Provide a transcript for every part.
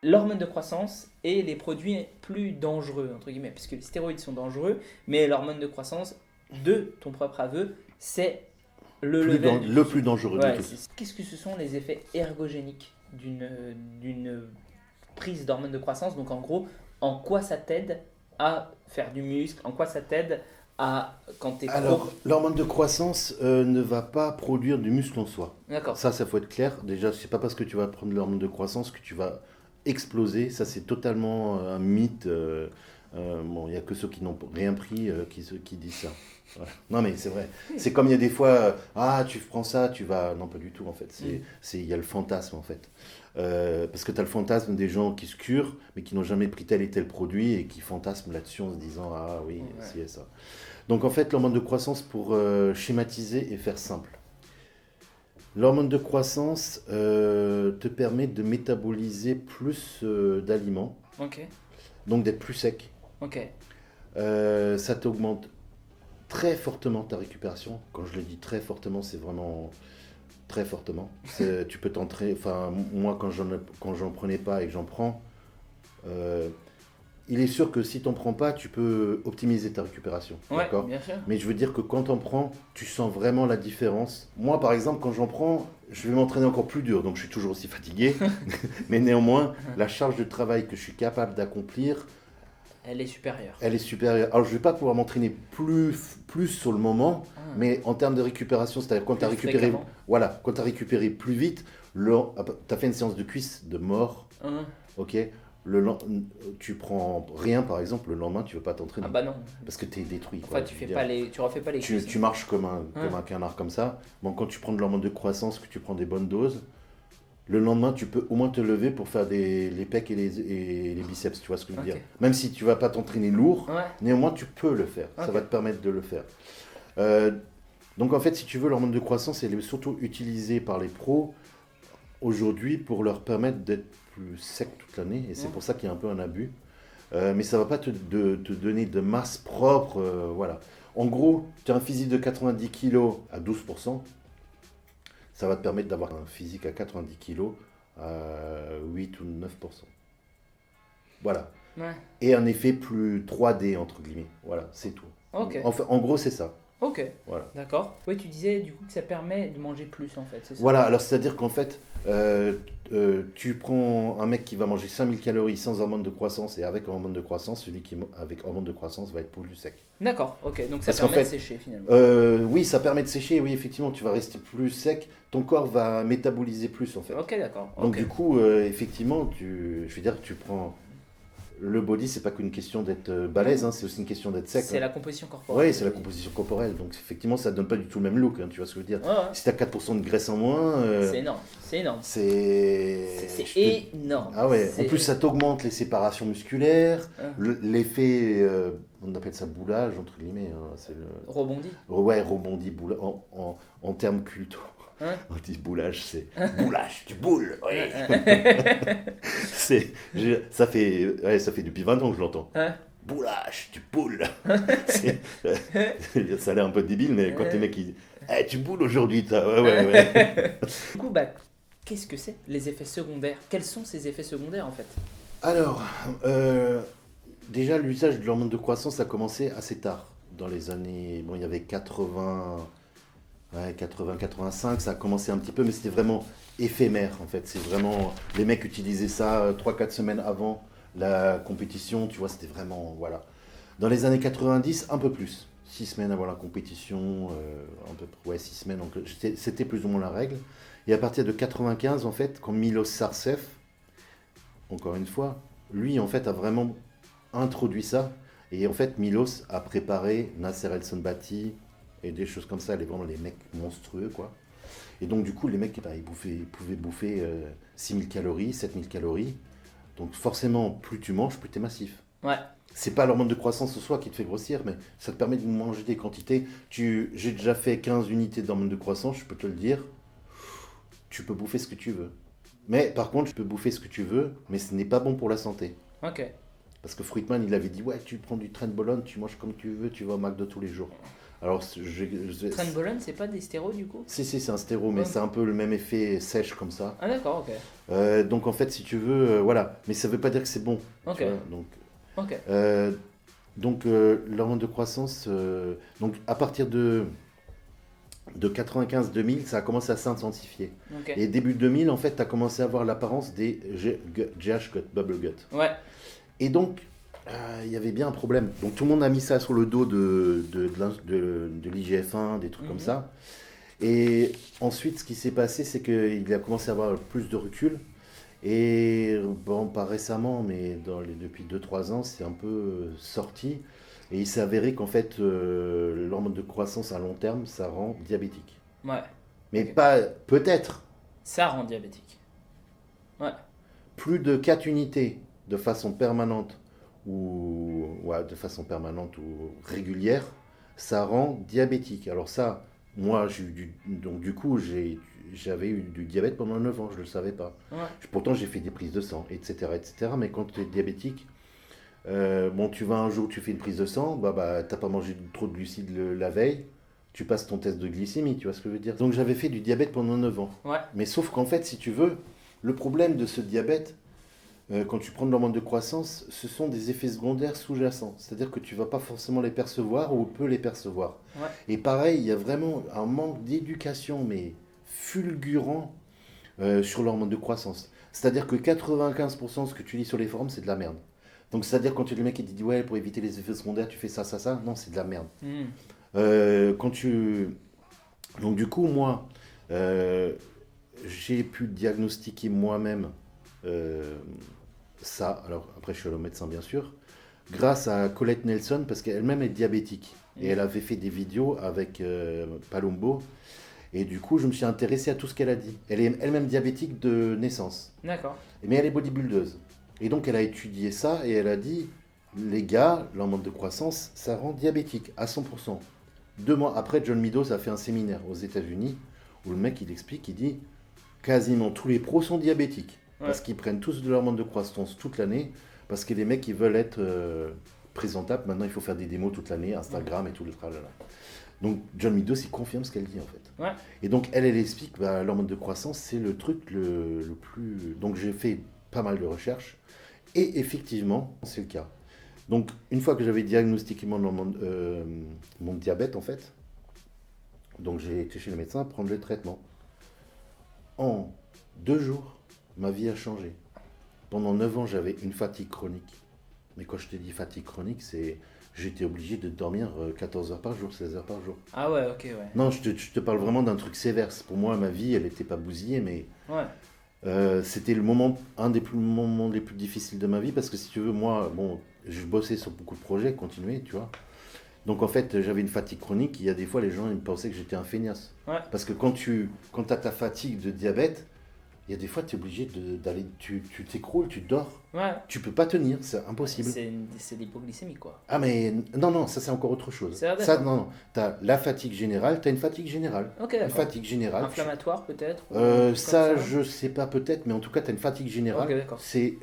l'hormone de croissance et les produits plus dangereux, entre guillemets, puisque les stéroïdes sont dangereux, mais l'hormone de croissance, de ton propre aveu, c'est le level du Le dessus. plus dangereux de Ouais, tous. qu'est-ce que ce sont les effets ergogéniques d'une prise d'hormone de croissance? Donc en gros, en quoi ça t'aide à faire du muscle? En quoi ça t'aide à, quand t'es trop... Alors, l'hormone de croissance ne va pas produire du muscle en soi. D'accord. Ça faut être clair. Déjà, c'est pas parce que tu vas prendre l'hormone de croissance que tu vas exploser. Ça, c'est totalement un mythe. Bon, il n'y a que ceux qui n'ont rien pris qui disent ça. Voilà. Non, mais c'est vrai. C'est comme il y a des fois, ah, tu prends ça, tu vas. Non, pas du tout, en fait. Il y a le fantasme, en fait. Parce que tu as le fantasme des gens qui se curent, mais qui n'ont jamais pris tel et tel produit et qui fantasment là-dessus en se disant, ah oui, Ouais. si et ça. Donc, en fait, l'hormone de croissance, pour schématiser et faire simple, l'hormone de croissance te permet de métaboliser plus d'aliments, Ok. donc d'être plus sec. Ok. Ça t'augmente très fortement ta récupération. Quand je le dis très fortement, c'est vraiment très fortement. Tu peux t'entrer. Enfin, moi, quand j'en prenais pas et que j'en prends, il est sûr que si t'en prends pas, tu peux optimiser ta récupération. Ouais, D'accord. bien sûr. Mais je veux dire que quand t'en prends, tu sens vraiment la différence. Moi, par exemple, quand j'en prends, je vais m'entraîner encore plus dur, donc je suis toujours aussi fatigué. Mais néanmoins, la charge de travail que je suis capable d'accomplir, Elle est supérieure. elle est supérieure. Alors, je vais pas pouvoir m'entraîner plus sur le moment, Ah. mais en termes de récupération, c'est-à-dire quand tu as Plus récupéré, fréquemment. voilà, quand tu as récupéré plus vite, tu as fait une séance de cuisse de mort, Hein. ok. Tu prends rien, par exemple, le lendemain, tu veux pas t'entraîner Ah bah non. parce que tu es détruit. Enfin, quoi, tu je fais veux pas dire. tu refais pas les cuisses. Tu marches comme un canard comme ça. Bon, quand tu prends de l'hormone de croissance, que tu prends des bonnes doses, le lendemain, tu peux au moins te lever pour faire les pecs et les biceps, tu vois ce que je veux Ok. dire. Même si tu vas pas t'entraîner lourd, Ouais. néanmoins, tu peux le faire. Ça Ok. va te permettre de le faire. Euh, donc, en fait, si tu veux, l'hormone de croissance, elle est surtout utilisée par les pros aujourd'hui pour leur permettre d'être plus sec toute l'année. Et c'est Ouais. pour ça qu'il y a un peu un abus. Mais ça va pas te donner de masse propre. Voilà. En gros, tu as un physique de 90 kg à 12%. Ça va te permettre d'avoir un physique à 90 kg à 8 ou 9%. Voilà. Ouais. Et un effet plus 3D, entre guillemets. Voilà, c'est tout. Ok. Enfin, en gros, c'est ça. Ok. Voilà. D'accord. Oui, tu disais du coup que ça permet de manger plus en fait, c'est ça? Voilà, alors c'est-à-dire qu'en fait, tu prends un mec qui va manger 5000 calories sans hormone de croissance et avec hormone de croissance, celui qui avec hormone de croissance va être plus sec. D'accord. Ok. Donc ça Parce qu'en permet de fait, sécher finalement. Oui, ça permet de sécher, oui, effectivement, tu vas rester plus sec, ton corps va métaboliser plus en fait. Ok, d'accord. Donc Ok. du coup, effectivement, je veux dire, tu prends le body, c'est pas qu'une question d'être balèze, hein, c'est aussi une question d'être sec. C'est hein. la composition corporelle. Oui, c'est la composition corporelle, donc effectivement, ça donne pas du tout le même look, hein, tu vois ce que je veux dire. Ouais, ouais. Si tu as 4% de graisse en moins, C'est énorme. C'est énorme. c'est... je peux- énorme. Ah ouais, en C'est- plus ça t'augmente les séparations musculaires, Hein. l'effet, on appelle ça boulage, entre guillemets, hein, c'est le... Rebondit. Ouais, rebondi, boulage, en termes culto. Hein. On dit boulage, c'est boulage, tu boules, oui. Ça fait depuis 20 ans que je l'entends. Hein. Boulage, tu boules. Ça a l'air un peu débile, mais quand les mecs ils disent Eh, tu boules aujourd'hui, toi. Ouais. Du coup, bah, qu'est-ce que c'est les effets secondaires? Quels sont ces effets secondaires en fait? Alors, déjà, l'usage de l'hormone de croissance a commencé assez tard. Dans les années. Bon, il y avait 80, 85, ça a commencé un petit peu, mais c'était vraiment éphémère en fait. C'est vraiment. Les mecs utilisaient ça 3-4 semaines avant la compétition, tu vois, c'était vraiment. Voilà. Dans les années 90, un peu plus. 6 semaines avant la compétition, un peu, ouais, 6 semaines, donc c'était plus ou moins la règle. Et à partir de 95, en fait, quand Milos Sarcev, encore une fois, lui, en fait, a vraiment introduit ça. Et en fait, Milos a préparé Nasser El Sonbati et des choses comme ça, vraiment les mecs monstrueux, quoi. Et donc, du coup, les mecs, bah, ils pouvaient bouffer 6000 calories, 7000 calories. Donc, forcément, plus tu manges, plus tu es massif. Ouais. C'est pas l'hormone de croissance en soi qui te fait grossir, mais ça te permet de manger des quantités. J'ai déjà fait 15 unités d'hormone de croissance, je peux te le dire. Tu peux bouffer ce que tu veux. Mais par contre, tu peux bouffer ce que tu veux, mais ce n'est pas bon pour la santé. Ok. Parce que Fruitman, il avait dit, ouais, tu prends du train de Bologne, tu manges comme tu veux, tu vas au McDo tous les jours. Alors, Trenbolone, c'est pas des stéros du coup? si, c'est un stéro, mais Ouais. c'est un peu le même effet sèche comme ça. Ah d'accord, ok. Donc, en fait, si tu veux, voilà. Mais ça veut pas dire que c'est bon. Ok, Tu vois, ok. euh, l'hormone de croissance, donc à partir de 95-2000, ça a commencé à s'intensifier. Ok. Et début 2000, en fait, tu as commencé à avoir l'apparence des GH gut, bubble gut. Ouais. Et donc, il y avait bien un problème. Donc, tout le monde a mis ça sur le dos de l'IGF-1, des trucs comme Mhm. ça. Et ensuite, ce qui s'est passé, c'est qu'il a commencé à avoir plus de recul. Et bon, pas récemment, mais depuis 2-3 ans, c'est un peu sorti. Et il s'est avéré qu'en fait, l'hormone de croissance à long terme, ça rend diabétique. Ouais. Mais Ok. pas, peut-être, Ça rend diabétique. Ouais. plus de 4 unités de façon permanente ou ouais, de façon permanente ou régulière, ça rend diabétique. Alors ça, moi, donc du coup, j'avais eu du diabète pendant 9 ans, je ne le savais pas. Ouais. Pourtant, j'ai fait des prises de sang, etc., etc. Mais quand tu es diabétique, bon, tu vas un jour, tu fais une prise de sang, t'as pas mangé trop de glucides la veille, tu passes ton test de glycémie, tu vois ce que je veux dire. Donc j'avais fait du diabète pendant 9 ans. Ouais. Mais sauf qu'en fait, si tu veux, le problème de ce diabète, quand tu prends de l'hormone de croissance, ce sont des effets secondaires sous-jacents. C'est-à-dire que tu vas pas forcément les percevoir ou peu les percevoir. Ouais. Et pareil, il y a vraiment un manque d'éducation, mais fulgurant, sur l'hormone de croissance. C'est-à-dire que 95% de ce que tu lis sur les forums, c'est de la merde. Donc c'est-à-dire quand tu le mec qui te dit ouais, pour éviter les effets secondaires, tu fais ça, ça, ça. Non, c'est de la merde. Mhm. Quand tu... Donc du coup, moi, j'ai pu diagnostiquer moi-même euh, ça. Alors après, je suis allé au médecin, bien sûr. Grâce à Colette Nelson, parce qu'elle-même est diabétique. Et elle avait fait des vidéos avec Palumbo. Et du coup, je me suis intéressé à tout ce qu'elle a dit. Elle est elle-même diabétique de naissance. D'accord. Mais elle est bodybuildeuse. Et donc, elle a étudié ça et elle a dit, les gars, l'hormone de croissance, ça rend diabétique à 100%. 2 mois après, John Meadows a fait un séminaire aux États-Unis où le mec, il explique, il dit, quasiment tous les pros sont diabétiques. Ouais. Parce qu'ils prennent tous de l'hormone de croissance toute l'année. Parce que les mecs, ils veulent être présentables. Maintenant, il faut faire des démos toute l'année, Instagram et tout le tralala. Donc, John Meadows, il confirme ce qu'elle dit, en fait. Ouais. Et donc, elle explique, l'hormone de croissance, c'est le truc le plus... Donc, j'ai fait pas mal de recherches. Et effectivement, c'est le cas. Donc, une fois que j'avais diagnostiqué mon diabète, en fait, donc j'ai été chez le médecin prendre le traitement. En 2 jours, ma vie a changé. Pendant 9 ans, j'avais une fatigue chronique. Mais quand je te dis fatigue chronique, c'est... J'étais obligé de dormir 14 heures par jour, 16 heures par jour. Ah ouais, ok, ouais. Non, je te parle vraiment d'un truc sévère. Pour moi, ma vie, elle n'était pas bousillée, mais Ouais. c'était un des moments les plus difficiles de ma vie. Parce que si tu veux, moi, bon, je bossais sur beaucoup de projets, continuer, tu vois. Donc en fait, j'avais une fatigue chronique. Il y a des fois, les gens ils me pensaient que j'étais un feignasse. Ouais. Parce que quand tu as ta fatigue de diabète, il y a des fois, tu es obligé d'aller. Tu t'écroules, tu dors. Ouais. Tu peux pas tenir, c'est impossible. C'est l'hypoglycémie, quoi. Ah, mais non, ça c'est encore autre chose. C'est Ça, d'accord. non. Tu as la fatigue générale, tu as une fatigue générale. Ok, Une d'accord. fatigue générale. Inflammatoire, peut-être ou un truc Ça, comme ça. je sais pas peut-être, mais en tout cas, tu as une fatigue générale. Ok, d'accord. C'est.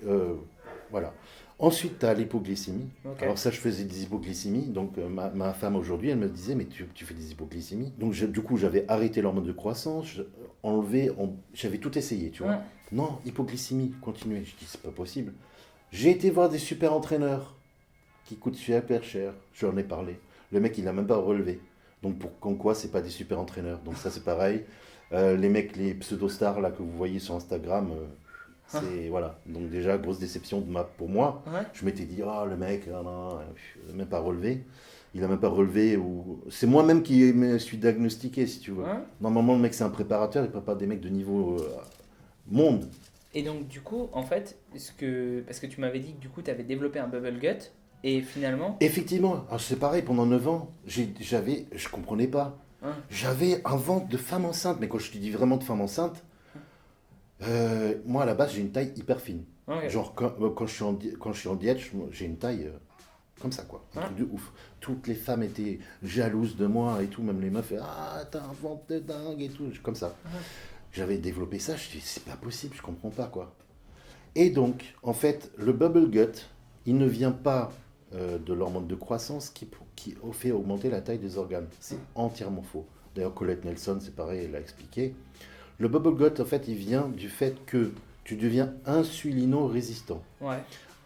Voilà. Ensuite, tu as l'hypoglycémie. Ok. Alors ça, je faisais des hypoglycémies. Donc ma femme aujourd'hui, elle me disait, mais tu fais des hypoglycémies. Donc du coup, j'avais arrêté l'hormone de croissance, j'avais tout essayé, tu vois. Ouais. Non, hypoglycémie, continuez. Je dis, c'est pas possible. J'ai été voir des super entraîneurs qui coûtent super cher. J'en ai parlé. Le mec, il n'a même pas relevé. Donc comme quoi, c'est pas des super entraîneurs. Donc ça, c'est pareil. Les mecs, les pseudo-stars là, que vous voyez sur Instagram, c'est voilà. Donc déjà, grosse déception pour moi. Ouais. Je m'étais dit, oh, le mec, non, il n'a même pas relevé. Il n'a même pas relevé. C'est moi-même qui me suis diagnostiqué, si tu veux. Ouais. Normalement, le mec, c'est un préparateur. Il prépare des mecs de niveau monde. Et donc, du coup, en fait, parce que tu m'avais dit que du coup, tu avais développé un bubble gut, et finalement. Effectivement, alors c'est pareil, pendant 9 ans, je comprenais pas. Hein. J'avais un ventre de femme enceinte, mais quand je te dis vraiment de femme enceinte, moi à la base j'ai une taille hyper fine. Ok. Genre quand je suis en diète, j'ai une taille comme ça quoi, un Ouais. truc de ouf. Toutes les femmes étaient jalouses de moi et tout, même les meufs, ah t'as un ventre de dingue et tout, comme ça. Ouais. J'avais développé ça, je dis c'est pas possible, je comprends pas quoi. Et donc, en fait, le bubble gut, il ne vient pas de l'hormone de croissance qui fait augmenter la taille des organes. C'est entièrement faux. D'ailleurs, Colette Nelson, c'est pareil, elle l'a expliqué. Le bubble gut, en fait, il vient du fait que tu deviens insulino-résistant. Ouais.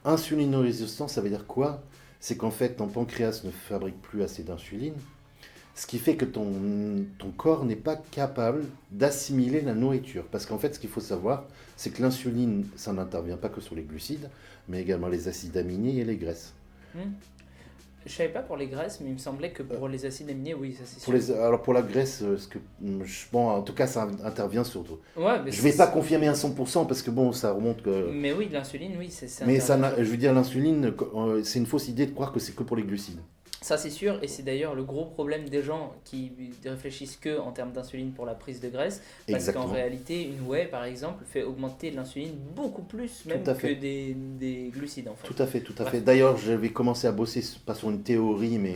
Insulino-résistant, ça veut dire quoi? C'est qu'en fait, ton pancréas ne fabrique plus assez d'insuline, ce qui fait que ton corps n'est pas capable d'assimiler la nourriture. Parce qu'en fait, ce qu'il faut savoir, c'est que l'insuline, ça n'intervient pas que sur les glucides, mais également les acides aminés et les graisses. Je savais pas pour les graisses, mais il me semblait que pour les acides aminés, oui, ça c'est sûr. Alors pour la graisse, bon, en tout cas, ça intervient surtout. Ouais, mais Je vais pas confirmer à 100% parce que bon, ça remonte que... Mais oui, l'insuline, oui, c'est Mais je veux dire, l'insuline, c'est une fausse idée de croire que c'est que pour les glucides. Ça c'est sûr, et c'est d'ailleurs le gros problème des gens qui réfléchissent que en termes d'insuline pour la prise de graisse, parce Exactement. qu'en réalité, une whey par exemple fait augmenter l'insuline beaucoup plus même que des glucides en fait. Tout à fait, tout à Bref. fait. D'ailleurs, j'avais commencé à bosser, pas sur une théorie, mais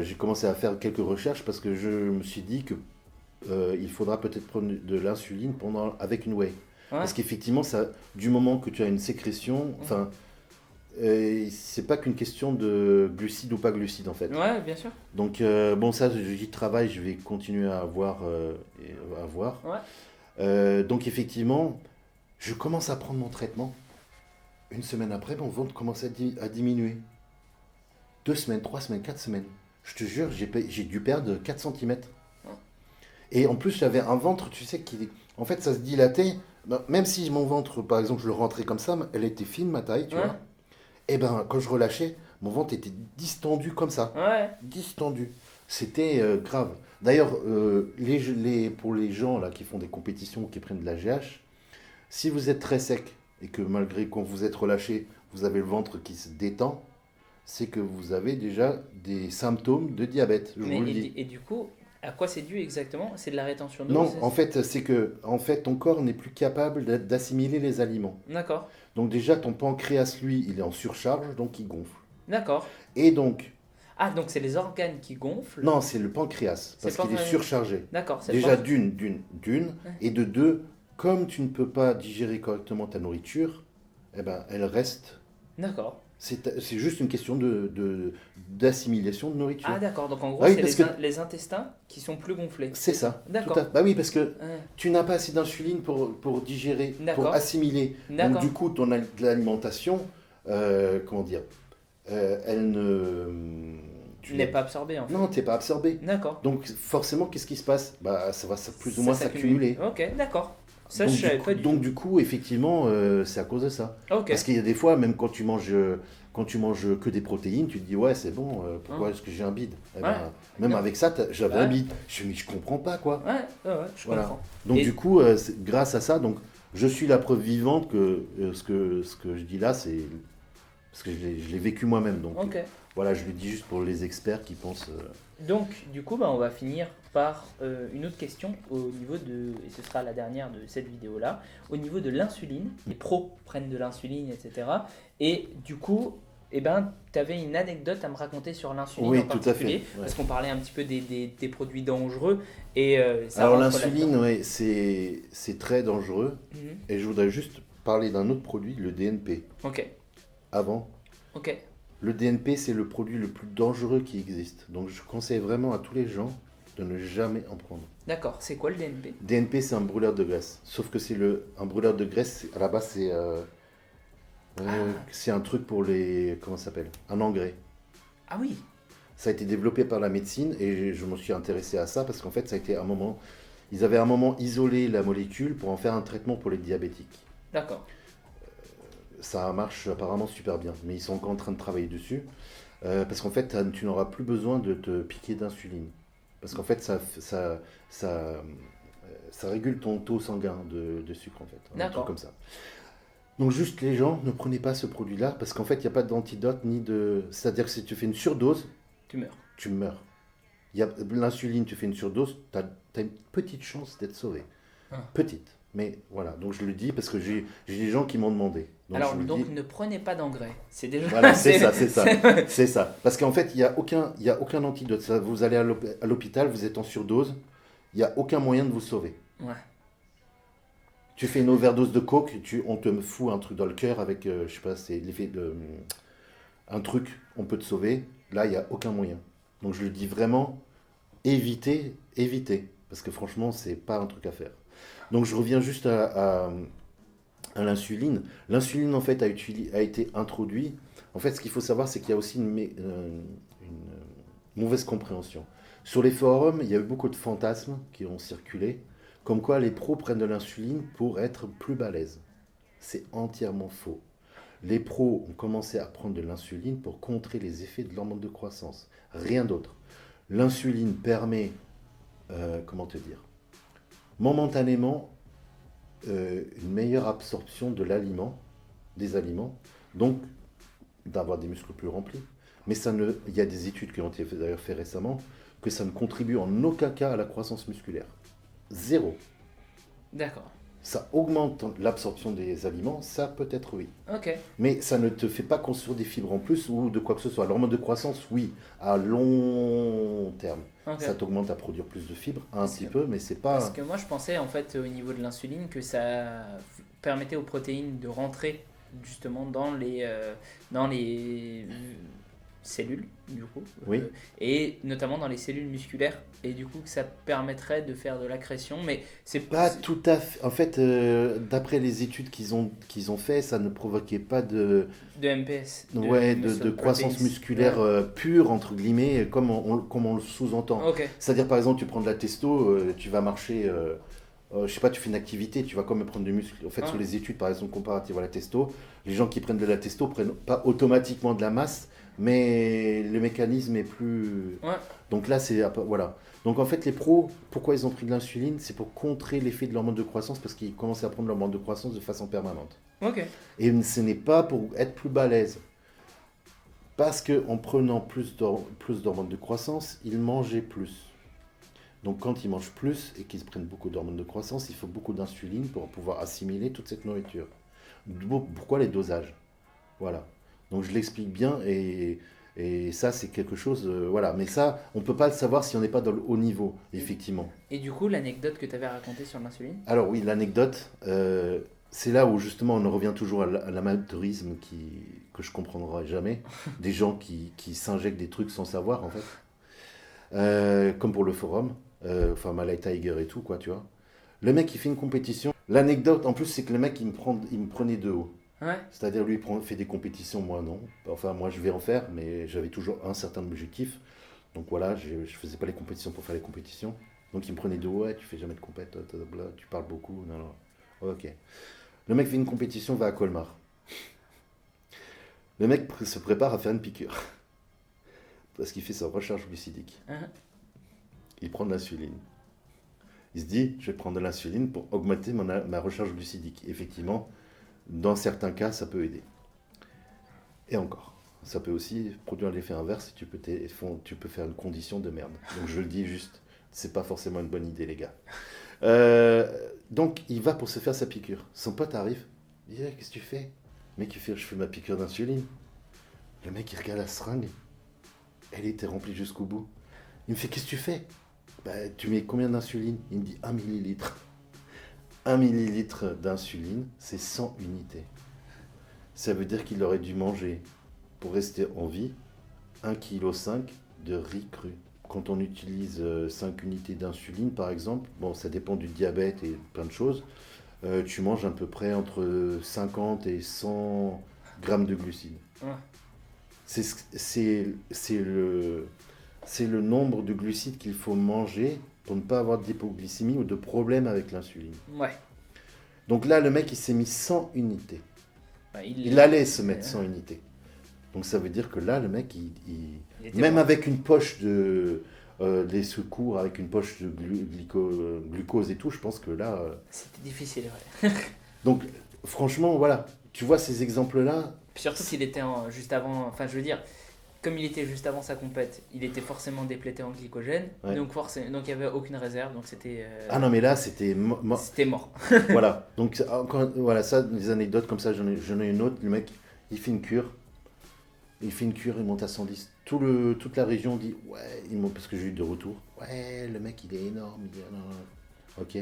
j'ai commencé à faire quelques recherches parce que je me suis dit que il faudra peut-être prendre de l'insuline avec une whey. Ouais. Parce qu'effectivement, du moment que tu as une sécrétion, enfin, c'est pas qu'une question de glucides ou pas glucides en fait. Ouais, bien sûr. Donc bon, ça, j'y travaille, je vais continuer à voir. Ouais. Donc effectivement, je commence à prendre mon traitement. Une semaine après, mon ventre commence à diminuer. 2 semaines, 3 semaines, 4 semaines. Je te jure, j'ai dû perdre 4 cm. Et en plus, j'avais un ventre, tu sais, en fait, ça se dilatait. Même si mon ventre, par exemple, je le rentrais comme ça, elle était fine, ma taille, tu vois. Et ben, quand je relâchais, mon ventre était distendu comme ça. Ouais. Distendu. C'était grave. D'ailleurs, pour les gens là, qui font des compétitions, qui prennent de la GH, si vous êtes très sec et que malgré quand vous êtes relâché, vous avez le ventre qui se détend, c'est que vous avez déjà des symptômes de diabète. Je vous le dis. Et du coup, à quoi c'est dû exactement? C'est de la rétention d'eau? Non, en fait, c'est que ton corps n'est plus capable d'assimiler les aliments. D'accord. Donc déjà, ton pancréas, lui, il est en surcharge, donc il gonfle. D'accord. Et donc... Ah, donc c'est les organes qui gonflent? Non, c'est le pancréas, parce qu'il est surchargé. D'accord. Déjà d'une, et de deux, comme tu ne peux pas digérer correctement ta nourriture, eh ben, elle reste. D'accord. C'est juste une question d'assimilation de nourriture. Ah d'accord, donc en gros Ah oui, c'est les intestins qui sont plus gonflés. C'est ça. D'accord. Bah oui, parce que Ouais. tu n'as pas assez d'insuline pour digérer, D'accord. pour assimiler. D'accord. Donc du coup, ton alimentation, comment dire, elle ne... Tu n'es pas absorbé en fait. Non, tu n'es pas absorbé. D'accord. Donc forcément, qu'est-ce qui se passe? Bah, ça va plus ou Ça moins s'accumule. s'accumuler. Ok, d'accord. Ça Donc, je savais pas du donc tout. du coup, effectivement, c'est à cause de ça. Ok. Parce qu'il y a des fois, même quand tu manges que des protéines, tu te dis ouais c'est bon, pourquoi est-ce que j'ai un bide? Eh ben, Ouais. même Non. avec ça, j'avais Ouais. un bide. Je comprends pas quoi. Ouais, je Voilà. comprends. Donc Et- du coup, grâce à ça, donc je suis la preuve vivante que ce que je dis là, c'est parce que je l'ai vécu moi-même. Donc Ok. voilà, je le dis juste pour les experts qui pensent. Donc du coup on va finir par une autre question au niveau de, et ce sera la dernière de cette vidéo là, au niveau de l'insuline. Les pros prennent de l'insuline, etc. Et du coup, tu avais une anecdote à me raconter sur l'insuline Oui, en tout à particulier, fait, ouais. parce qu'on parlait un petit peu des produits dangereux, et ça Alors rentre l'insuline, là-dedans. ouais, c'est très dangereux. Mhm. Et je voudrais juste parler d'un autre produit, le DNP. Ok, Avant, ok, le DNP, c'est le produit le plus dangereux qui existe. Donc je conseille vraiment à tous les gens de ne jamais en prendre. d'accord. C'est quoi le DNP? DNP, c'est un brûleur de graisse. Sauf que un brûleur de graisse, à la base, c'est un truc pour les... Comment ça s'appelle? Un engrais. Ah oui, Ça a été développé par la médecine et je me suis intéressé à ça parce qu'en fait, ça a été un moment... Ils avaient un moment isolé la molécule pour en faire un traitement pour les diabétiques. d'accord. Ça marche apparemment super bien, mais ils sont encore en train de travailler dessus. Parce qu'en fait, tu n'auras plus besoin de te piquer d'insuline. Parce qu'en fait, ça régule ton taux sanguin de sucre, en fait. Un D'accord. truc comme ça. Donc juste les gens, ne prenez pas ce produit-là, parce qu'en fait, il n'y a pas d'antidote ni de... C'est-à-dire que si tu fais une surdose, Tu meurs. tu meurs. L'insuline, tu fais une surdose, tu as une petite chance d'être sauvé. Ah. Petite. Mais voilà, donc je le dis parce que j'ai des gens qui m'ont demandé. Donc Alors je vous le donc dis. ne prenez pas d'engrais. C'est déjà. Voilà, c'est ça. C'est ça. Parce qu'en fait, il y a aucun antidote. Vous allez à l'hôpital, vous êtes en surdose, il n'y a aucun moyen de vous sauver. Ouais. Tu fais une overdose de coke, on te fout un truc dans le cœur avec, je sais pas, c'est l'effet de... Un truc, on peut te sauver. là, il n'y a aucun moyen. Donc je le dis vraiment, évitez, évitez. Parce que franchement, c'est pas un truc à faire. Donc je reviens juste à l'insuline. L'insuline, en fait, a été introduit. En fait, ce qu'il faut savoir, c'est qu'il y a aussi une mauvaise compréhension. Sur les forums, il y a eu beaucoup de fantasmes qui ont circulé, comme quoi les pros prennent de l'insuline pour être plus balèzes. C'est entièrement faux. Les pros ont commencé à prendre de l'insuline pour contrer les effets de l'hormone de croissance. Rien d'autre. L'insuline permet, comment te dire, momentanément une meilleure absorption de l'aliment, des aliments, donc d'avoir des muscles plus remplis. Mais il y a des études qui ont été d'ailleurs faites récemment, que ça ne contribue en aucun cas à la croissance musculaire. Zéro. D'accord. Ça augmente l'absorption des aliments, ça peut-être oui. Ok. Mais ça ne te fait pas construire des fibres en plus ou de quoi que ce soit. L'hormone de croissance, oui, à long terme. Ok. Ça t'augmente à produire plus de fibres, un Parce petit que- peu, mais c'est Parce pas... que moi, je pensais, en fait, au niveau de l'insuline, que ça permettait aux protéines de rentrer justement dans les cellules, du coup. Oui. Et notamment dans les cellules musculaires. Et du coup, que ça permettrait de faire de l'accrétion. Mais c'est Pas tout à fait. En fait, d'après les études qu'ils ont fait, ça ne provoquait pas de, de MPS. ouais, muscle de croissance proteins. musculaire Ouais. pure, entre guillemets, comme on le sous-entend. Ok. C'est-à-dire, par exemple, tu prends de la testo, tu vas marcher, je sais pas, tu fais une activité, tu vas quand même prendre du muscle. En fait, Ah. sur les études, par exemple, comparatives à la testo, les gens qui prennent de la testo prennent pas automatiquement de la masse, mais le mécanisme est plus... Ouais. Donc là, c'est... Voilà. Donc en fait, les pros, pourquoi ils ont pris de l'insuline? C'est pour contrer l'effet de l'hormone de croissance, parce qu'ils commençaient à prendre l'hormone de croissance de façon permanente. Ok. Et ce n'est pas pour être plus balèze. Parce qu'en prenant plus d'hormones de croissance, ils mangeaient plus. Donc quand ils mangent plus et qu'ils prennent beaucoup d'hormones de croissance, il faut beaucoup d'insuline pour pouvoir assimiler toute cette nourriture. Pourquoi les dosages? Voilà. Donc je l'explique bien et ça c'est quelque chose... voilà. Mais ça, on ne peut pas le savoir si on n'est pas dans le haut niveau, effectivement. Et du coup, l'anecdote que tu avais racontée sur l'insuline. Alors oui, l'anecdote, c'est là où justement on en revient toujours à l'amateurisme que je comprendrai jamais. Des gens qui s'injectent des trucs sans savoir en fait. Comme pour le forum, enfin Malay Tiger et tout quoi, tu vois. Le mec il fait une compétition. L'anecdote en plus c'est que le mec il me prenait de haut. Ouais. C'est-à-dire lui fait des compétitions, moi non. Enfin moi je vais en faire, mais j'avais toujours un certain objectif. Donc voilà, je faisais pas les compétitions pour faire les compétitions. Donc il me prenait de haut, ouais, tu fais jamais de compète, tu parles beaucoup, non, non. Ok. Le mec fait une compétition, va à Colmar. Le mec se prépare à faire une piqûre. Parce qu'il fait sa recharge glucidique. Hein. Il prend de l'insuline. Il se dit, je vais prendre de l'insuline pour augmenter ma recharge glucidique. Effectivement, dans certains cas, ça peut aider. Et encore, ça peut aussi produire l'effet inverse si tu peux faire une condition de merde. Donc je le dis juste, c'est pas forcément une bonne idée, les gars. Donc il va pour se faire sa piqûre. Son pote arrive, il dit, qu'est-ce que tu fais? Le mec, il fait, je fais ma piqûre d'insuline. Le mec, il regarde la seringue. Elle était remplie jusqu'au bout. Il me fait, qu'est-ce que tu fais? Bah, tu mets combien d'insuline? Il me dit 1 millilitre. 1 millilitre d'insuline, c'est 100 unités. Ça veut dire qu'il aurait dû manger, pour rester en vie, 1,5 kg de riz cru. Quand on utilise 5 unités d'insuline, par exemple, bon, ça dépend du diabète et plein de choses, tu manges à peu près entre 50 et 100 grammes de glucides. Ouais. C'est le nombre de glucides qu'il faut manger pour ne pas avoir d'hypoglycémie ou de problème avec l'insuline. Ouais. Donc là, le mec, il s'est mis 100 unités. Bah, Il allait se mettre 100 unités. Donc ça veut dire que là, le mec, Il était même mort. avec une poche des secours, avec une poche de glucose et tout, je pense que là... C'était difficile, ouais. Donc franchement, voilà, tu vois ces exemples-là, Puis surtout qu'il était juste avant, enfin je veux dire, comme il était juste avant sa compète, il était forcément déplété en glycogène, Ouais. donc il n'y avait aucune réserve, donc c'était ah non mais là, c'était... c'était mort. Voilà, donc encore, voilà, ça, des anecdotes comme ça, j'en ai une autre, le mec, il fait une cure, il monte à 110. Toute la région dit, ouais, parce que j'ai eu de retour, ouais, le mec, il est énorme, ok.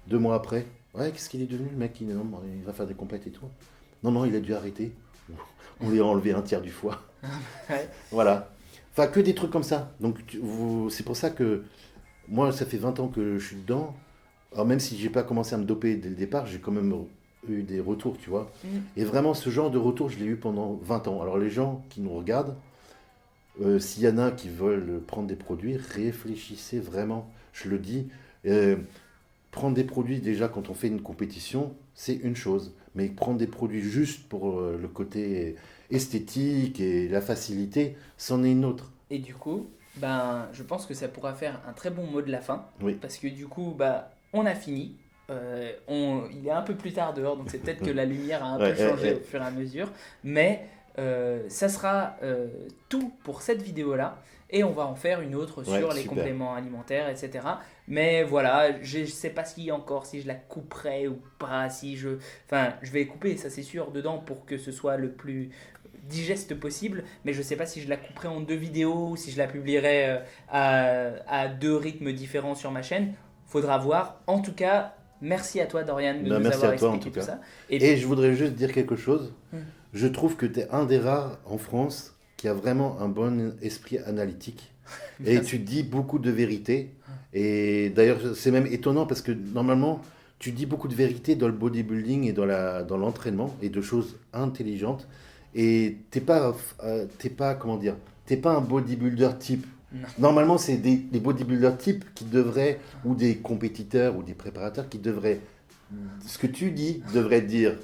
2 mois après, ouais, qu'est-ce qu'il est devenu, le mec, il est énorme, il va faire des compètes et tout. Non, il a dû arrêter, on lui a enlevé un tiers du foie. Ouais. Voilà. Enfin, que des trucs comme ça. Donc, c'est pour ça que moi, ça fait 20 ans que je suis dedans. Alors, même si j'ai pas commencé à me doper dès le départ, j'ai quand même eu des retours, tu vois. Et vraiment, ce genre de retour, je l'ai eu pendant 20 ans. Alors, les gens qui nous regardent, s'il y en a qui veulent prendre des produits, réfléchissez vraiment. Je le dis. Euh, Prendre des produits, déjà, quand on fait une compétition, c'est une chose. Mais prendre des produits juste pour le côté esthétique et la facilité, c'en est une autre. Et du coup, ben, je pense que ça pourra faire un très bon mot de la fin. Oui. Parce que du coup, bah, on a fini. Il est un peu plus tard dehors, donc c'est peut-être que la lumière a un peu changé au fur et à mesure. Mais ça sera tout pour cette vidéo-là. Et on va en faire une autre sur les compléments alimentaires, etc. Mais voilà, je ne sais pas si encore, si je la couperai ou pas, Enfin, je vais couper, ça c'est sûr, dedans pour que ce soit le plus digeste possible, mais je ne sais pas si je la couperai en 2 vidéos ou si je la publierai à 2 rythmes différents sur ma chaîne. Faudra voir. En tout cas, merci à toi, Dorian, de nous avoir expliqué tout ça. Et je voudrais juste dire quelque chose. Je trouve que tu es un des rares en France qui a vraiment un bon esprit analytique. Et tu dis beaucoup de vérité. Et d'ailleurs, c'est même étonnant parce que normalement, tu dis beaucoup de vérité dans le bodybuilding et dans l'entraînement et de choses intelligentes. Et t'es pas, comment dire, t'es pas un bodybuilder type. Non. Normalement, c'est des bodybuilders type qui devraient, ou des compétiteurs ou des préparateurs qui devraient, ce que tu dis, devraient dire.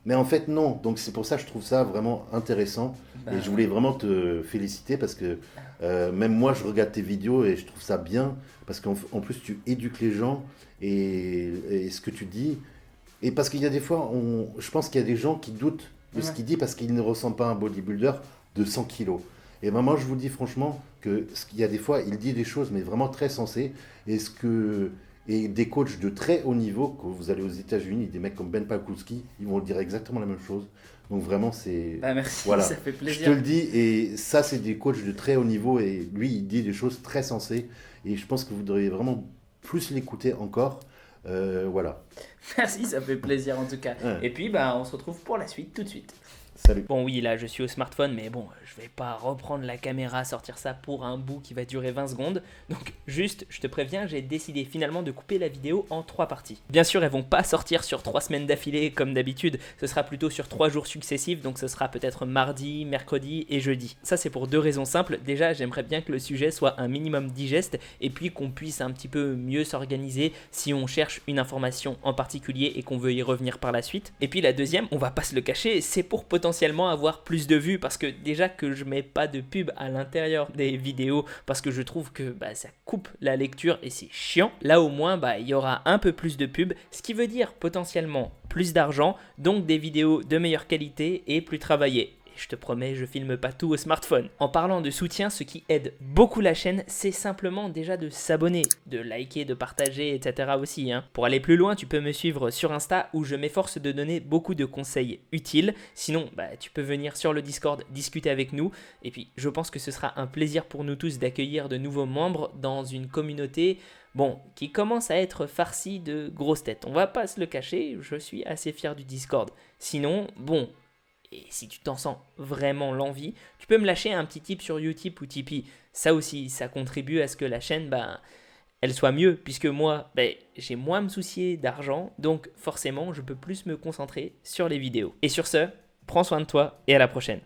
Mais en fait, non. Donc c'est pour ça que je trouve ça vraiment intéressant. Et je voulais vraiment te féliciter parce que même moi, je regarde tes vidéos et je trouve ça bien. Parce qu'en plus, tu éduques les gens et ce que tu dis. Et parce qu'il y a des fois, je pense qu'il y a des gens qui doutent de ce qu'il dit parce qu'il ne ressemble pas à un bodybuilder de 100 kilos. Et moi, je vous dis franchement qu'il y a des fois, il dit des choses, mais vraiment très sensées. Et des coachs de très haut niveau, que vous allez aux États-Unis, des mecs comme Ben Pakulski, ils vont dire exactement la même chose. Donc vraiment, c'est... merci, voilà. Ça fait plaisir. Je te le dis, et ça, c'est des coachs de très haut niveau, et lui, il dit des choses très sensées. Et je pense que vous devriez vraiment plus l'écouter encore. Voilà. Merci, ça fait plaisir en tout cas. Et puis, on se retrouve pour la suite tout de suite. Salut. Bon oui, là je suis au smartphone, mais bon, je vais pas reprendre la caméra, sortir ça pour un bout qui va durer 20 secondes. Donc juste, je te préviens, j'ai décidé finalement de couper la vidéo en 3 parties. Bien sûr, elles vont pas sortir sur 3 semaines d'affilée comme d'habitude, ce sera plutôt sur 3 jours successifs, donc ce sera peut-être mardi, mercredi et jeudi. Ça c'est pour 2 raisons simples. Déjà, j'aimerais bien que le sujet soit un minimum digeste et puis qu'on puisse un petit peu mieux s'organiser si on cherche une information en particulier et qu'on veut y revenir par la suite. Et puis la deuxième, on va pas se le cacher, c'est pour potentiellement avoir plus de vues parce que déjà que je mets pas de pub à l'intérieur des vidéos parce que je trouve que ça coupe la lecture et c'est chiant. Là au moins il y aura un peu plus de pub, ce qui veut dire potentiellement plus d'argent, donc des vidéos de meilleure qualité et plus travaillées. Je te promets, je filme pas tout au smartphone. En parlant de soutien, ce qui aide beaucoup la chaîne, c'est simplement déjà de s'abonner, de liker, de partager, etc. aussi. Pour aller plus loin, tu peux me suivre sur Insta où je m'efforce de donner beaucoup de conseils utiles. Sinon, tu peux venir sur le Discord discuter avec nous. Et puis, je pense que ce sera un plaisir pour nous tous d'accueillir de nouveaux membres dans une communauté qui commence à être farcie de grosses têtes. On va pas se le cacher, je suis assez fier du Discord. Sinon, et si tu t'en sens vraiment l'envie, tu peux me lâcher un petit tip sur Utip ou Tipeee. Ça aussi, ça contribue à ce que la chaîne, elle soit mieux, puisque moi, j'ai moins à me soucier d'argent, donc forcément, je peux plus me concentrer sur les vidéos. Et sur ce, prends soin de toi et à la prochaine.